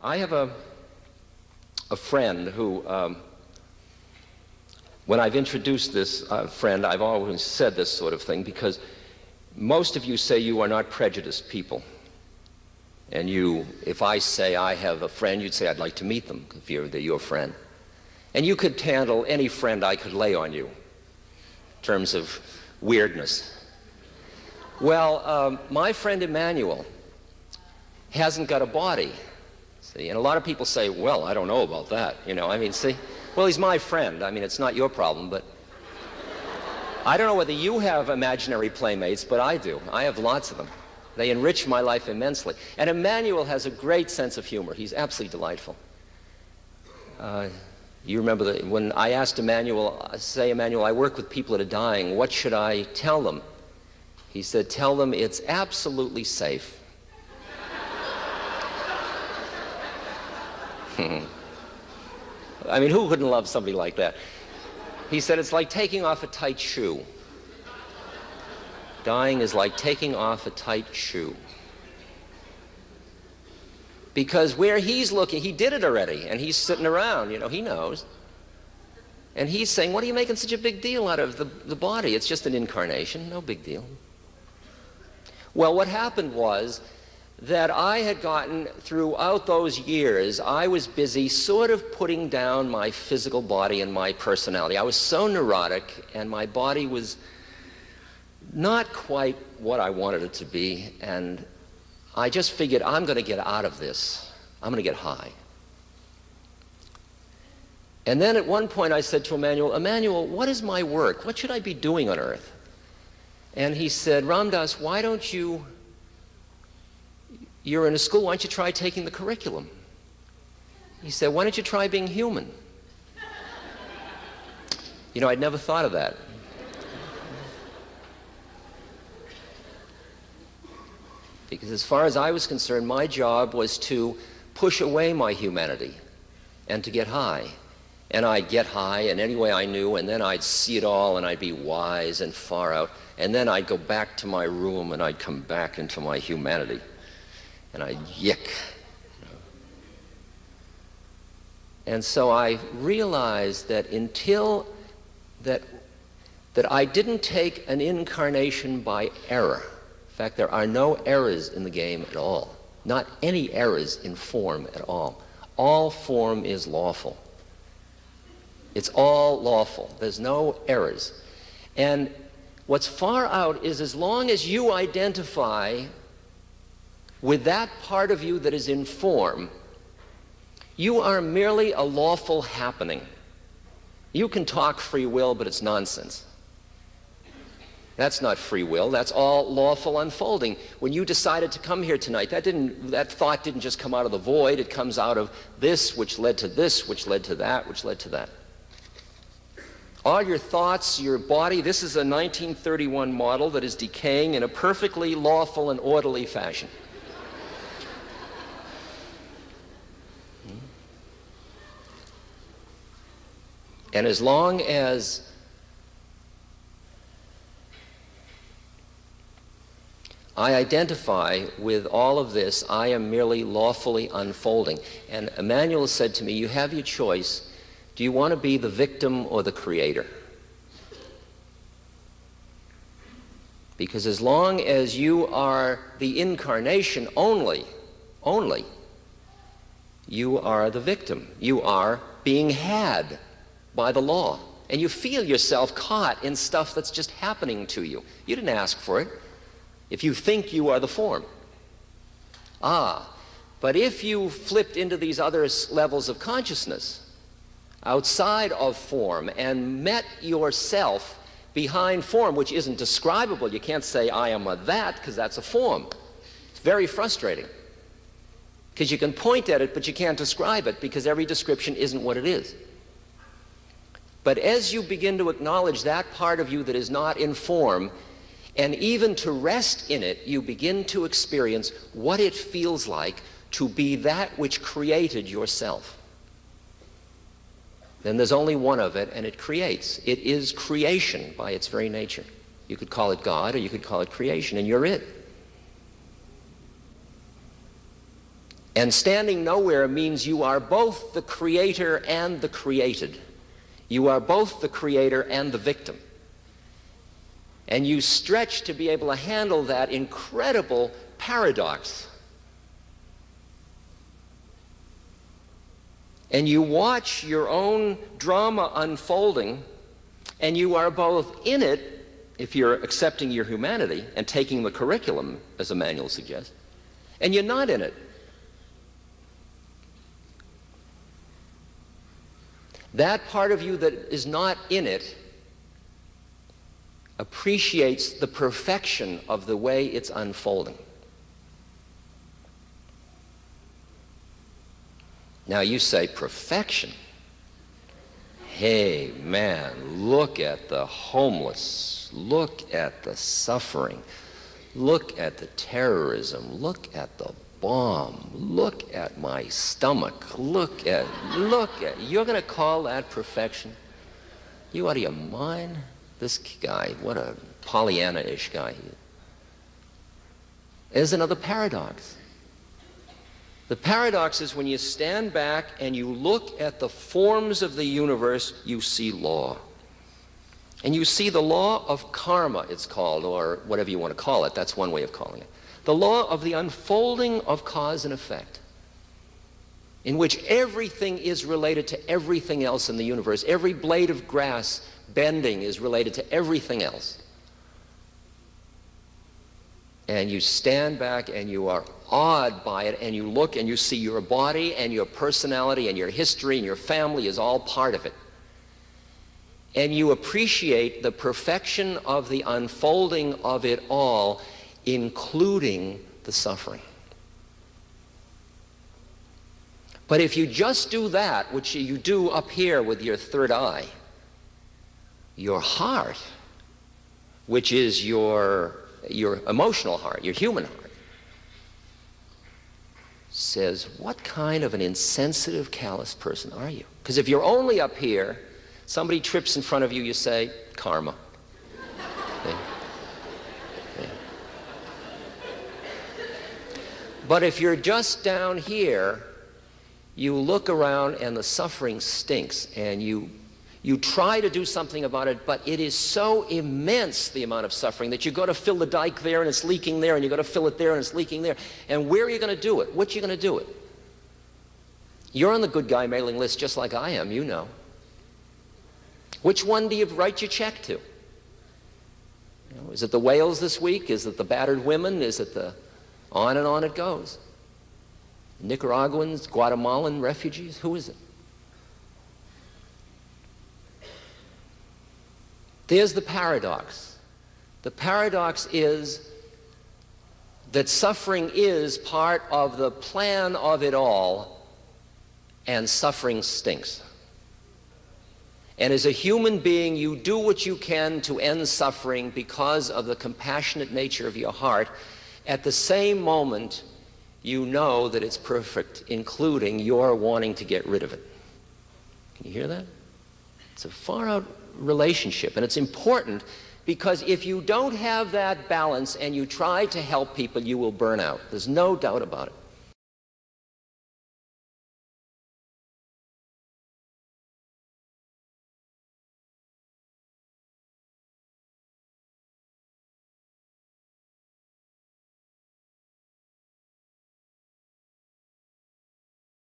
I have a friend who, when I've introduced this friend, I've always said this sort of thing because most of you say you are not prejudiced people. And you, if I say I have a friend, you'd say I'd like to meet them if they're your friend. And you could handle any friend I could lay on you in terms of weirdness. Well, my friend Emmanuel hasn't got a body. See, and a lot of people say, well, I don't know about that. You know, I mean, see, well, he's my friend. I mean, it's not your problem, but I don't know whether you have imaginary playmates, but I do. I have lots of them. They enrich my life immensely. And Emmanuel has a great sense of humor. He's absolutely delightful. You remember that when I asked Emmanuel, Emmanuel, I work with people that are dying. What should I tell them? He said, tell them it's absolutely safe. I mean, who wouldn't love somebody like that? He said, it's like taking off a tight shoe. Dying is like taking off a tight shoe. Because where he's looking, he did it already, and he's sitting around, you know, he knows. And he's saying, what are you making such a big deal out of the body? It's just an incarnation, no big deal. Well, what happened was that I had gotten, throughout those years, I was busy sort of putting down my physical body and my personality. I was so neurotic, and my body was not quite what I wanted it to be, and I just figured I'm going to get out of this. I'm going to get high. And then at one point I said to Emmanuel, Emmanuel, what is my work? What should I be doing on earth? And he said, Ram Dass, why don't you, you're in a school, why don't you try taking the curriculum? He said, why don't you try being human? You know, I'd never thought of that. Because as far as I was concerned, my job was to push away my humanity and to get high. And I'd get high in any way I knew, and then I'd see it all, and I'd be wise and far out. And then I'd go back to my room, and I'd come back into my humanity. And I'd yick. And so I realized that until that I didn't take an incarnation by error. In fact, there are no errors in the game at all. Not any errors in form at all. All form is lawful. It's all lawful. There's no errors. And what's far out is as long as you identify with that part of you that is in form, you are merely a lawful happening. You can talk free will, but it's nonsense. That's not free will. That's all lawful unfolding. When you decided to come here tonight, that thought didn't just come out of the void. It comes out of this, which led to this, which led to that, which led to that. All your thoughts, your body, this is a 1931 model that is decaying in a perfectly lawful and orderly fashion. And as long as I identify with all of this, I am merely lawfully unfolding. And Emmanuel said to me, you have your choice. Do you want to be the victim or the creator? Because as long as you are the incarnation only, you are the victim. You are being had by the law. And you feel yourself caught in stuff that's just happening to you. You didn't ask for it. If you think you are the form. But if you flipped into these other levels of consciousness, outside of form, and met yourself behind form, which isn't describable, you can't say, I am a that, because that's a form. It's very frustrating. Because you can point at it, but you can't describe it, because every description isn't what it is. But as you begin to acknowledge that part of you that is not in form, and even to rest in it, you begin to experience what it feels like to be that which created yourself. Then there's only one of it, and it creates. It is creation by its very nature. You could call it God, or you could call it creation, and you're it. And standing nowhere means you are both the creator and the created. You are both the creator and the victim. And you stretch to be able to handle that incredible paradox. And you watch your own drama unfolding, and you are both in it, if you're accepting your humanity and taking the curriculum, as the manual suggests, and you're not in it. That part of you that is not in it appreciates the perfection of the way it's unfolding. Now you say, perfection? Hey, man, look at the homeless. Look at the suffering. Look at the terrorism. Look at the bomb. Look at my stomach. Look at, you're going to call that perfection? You out of your mind? This guy, what a Pollyanna-ish guy he is. There's another paradox. The paradox is when you stand back and you look at the forms of the universe, you see law. And you see the law of karma, it's called, or whatever you want to call it. That's one way of calling it. The law of the unfolding of cause and effect, in which everything is related to everything else in the universe. Every blade of grass bending is related to everything else. And you stand back and you are awed by it, and you look and you see your body and your personality and your history and your family is all part of it. And you appreciate the perfection of the unfolding of it all, including the suffering. But if you just do that, which you do up here with your third eye, your heart, which is your emotional heart, your human heart, says, what kind of an insensitive, callous person are you? Because if you're only up here, somebody trips in front of you, you say, karma. Yeah. Yeah. But if you're just down here, you look around and the suffering stinks, and you try to do something about it, but it is so immense, the amount of suffering, that you got to fill the dike there and it's leaking there, and you got to fill it there and it's leaking there. And where are you going to do it? What are you going to do it? You're on the good guy mailing list just like I am, you know. Which one do you write your check to? You know, is it the whales this week? Is it the battered women? Is it the... On and on it goes. Nicaraguans, Guatemalan refugees? Who is it? There's the paradox. The paradox is that suffering is part of the plan of it all, and suffering stinks. And as a human being, you do what you can to end suffering because of the compassionate nature of your heart. At the same moment, you know that it's perfect, including your wanting to get rid of it. Can you hear that? It's a far-out relationship, and it's important because if you don't have that balance and you try to help people, you will burn out. There's no doubt about it.